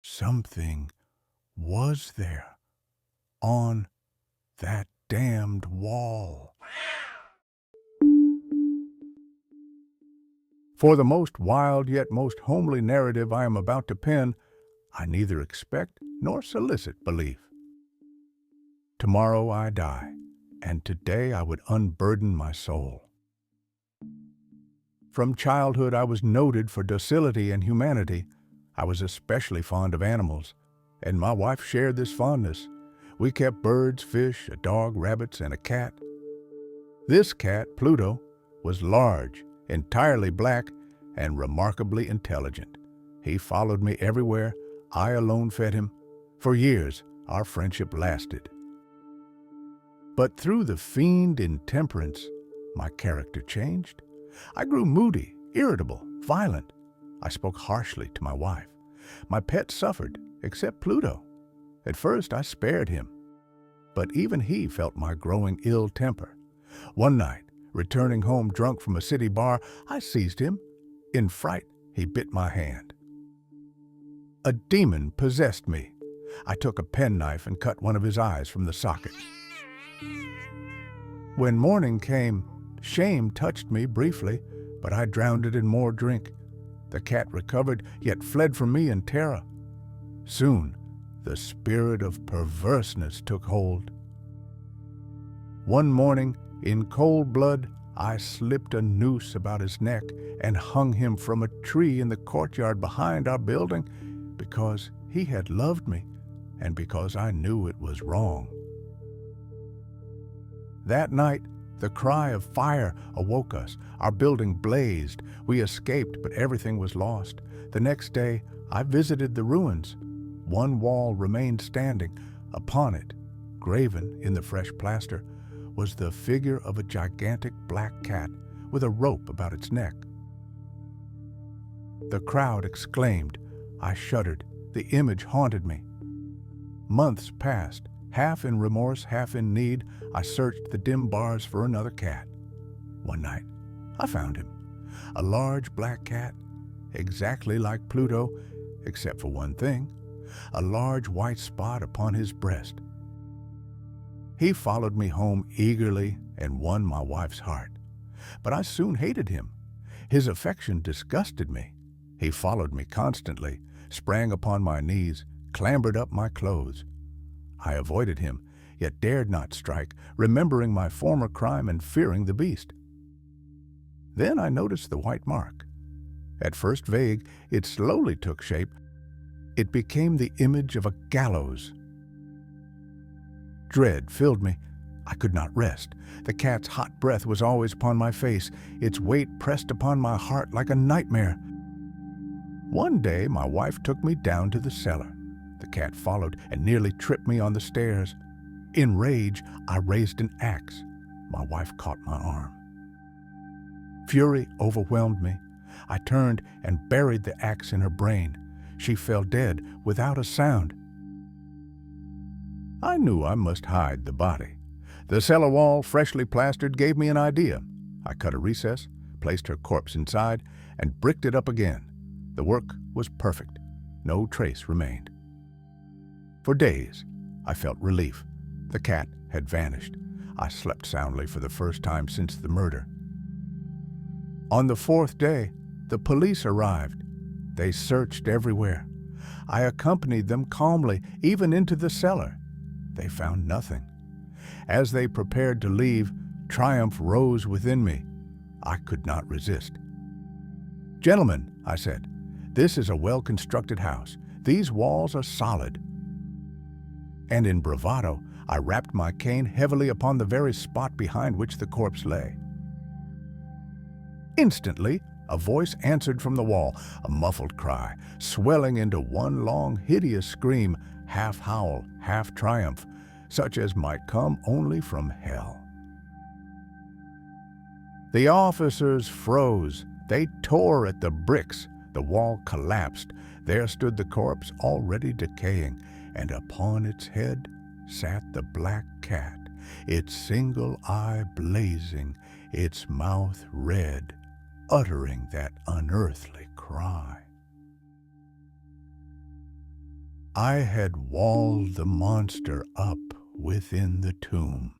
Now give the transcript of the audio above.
Something was there on that damned wall. For the most wild yet most homely narrative I am about to pen, I neither expect nor solicit belief. Tomorrow I die, and today I would unburden my soul. From childhood I was noted for docility and humanity. I was especially fond of animals, and my wife shared this fondness. We kept birds, fish, a dog, rabbits, and a cat. This cat, Pluto, was large, entirely black, and remarkably intelligent. He followed me everywhere. I alone fed him. For years, our friendship lasted. But through the fiend intemperance, my character changed. I grew moody, irritable, violent. I spoke harshly to my wife. My pet suffered, except Pluto. At first, I spared him, but even he felt my growing ill temper. One night, returning home drunk from a city bar, I seized him. In fright, he bit my hand. A demon possessed me. I took a penknife and cut one of his eyes from the socket. When morning came, shame touched me briefly, but I drowned it in more drink. The cat recovered, yet fled from me in terror. Soon, the spirit of perverseness took hold. One morning, in cold blood, I slipped a noose about his neck and hung him from a tree in the courtyard behind our building because he had loved me and because I knew it was wrong. That night, the cry of fire awoke us. Our building blazed. We escaped, but everything was lost. The next day, I visited the ruins. One wall remained standing. Upon it, graven in the fresh plaster, was the figure of a gigantic black cat with a rope about its neck. The crowd exclaimed. I shuddered. The image haunted me. Months passed. Half in remorse, half in need, I searched the dim bars for another cat. One night, I found him. A large black cat, exactly like Pluto, except for one thing, a large white spot upon his breast. He followed me home eagerly and won my wife's heart. But I soon hated him. His affection disgusted me. He followed me constantly, sprang upon my knees, clambered up my clothes. I avoided him, yet dared not strike, remembering my former crime and fearing the beast. Then I noticed the white mark. At first vague, it slowly took shape. It became the image of a gallows. Dread filled me. I could not rest. The cat's hot breath was always upon my face. Its weight pressed upon my heart like a nightmare. One day, my wife took me down to the cellar. The cat followed and nearly tripped me on the stairs. In rage, I raised an axe. My wife caught my arm. Fury overwhelmed me. I turned and buried the axe in her brain. She fell dead without a sound. I knew I must hide the body. The cellar wall, freshly plastered, gave me an idea. I cut a recess, placed her corpse inside, and bricked it up again. The work was perfect. No trace remained. For days, I felt relief. The cat had vanished. I slept soundly for the first time since the murder. On the fourth day, the police arrived. They searched everywhere. I accompanied them calmly, even into the cellar. They found nothing. As they prepared to leave, triumph rose within me. I could not resist. "Gentlemen," I said, "this is a well-constructed house. These walls are solid." And in bravado, I rapped my cane heavily upon the very spot behind which the corpse lay. Instantly, a voice answered from the wall, a muffled cry, swelling into one long, hideous scream, half howl, half triumph, such as might come only from hell. The officers froze. They tore at the bricks. The wall collapsed. There stood the corpse, already decaying, and upon its head sat the black cat, its single eye blazing, its mouth red, uttering that unearthly cry. I had walled the monster up within the tomb.